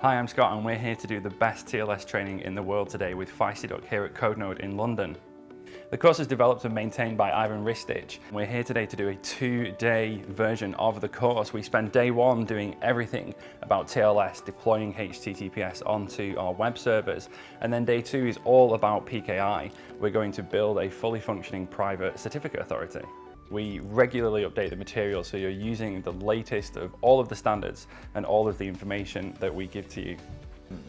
Hi, I'm Scott and we're here to do the best TLS training in the world today with Feisty here at CodeNode in London. The course is developed and maintained by Ivan Ristić. We're here today to do a 2-day version of the course. We spend day one doing everything about TLS, deploying HTTPS onto our web servers. And then day 2 is all about PKI. We're going to build a fully functioning private certificate authority. We regularly update the material so you're using the latest of all of the standards and all of the information that we give to you.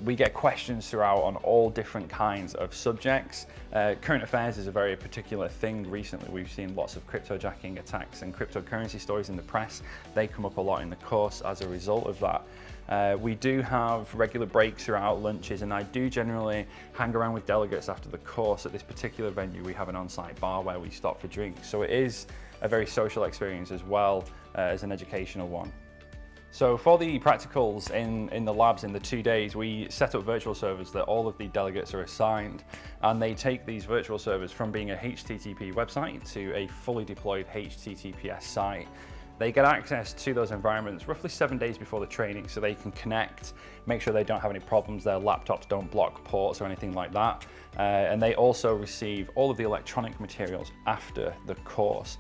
We get questions throughout on all different kinds of subjects. Current affairs is a very particular thing. Recently we've seen lots of cryptojacking attacks and cryptocurrency stories in the press. They come up a lot in the course as a result of that. We do have regular breaks throughout lunches, and I do generally hang around with delegates after the course. At this particular venue we have an on-site bar where we stop for drinks, so it is a very social experience as well as an educational one. So for the practicals in the labs in the 2 days, we set up virtual servers that all of the delegates are assigned, and they take these virtual servers from being a HTTP website to a fully deployed HTTPS site. They get access to those environments roughly 7 days before the training, so they can connect, make sure they don't have any problems, their laptops don't block ports or anything like that. And they also receive all of the electronic materials after the course.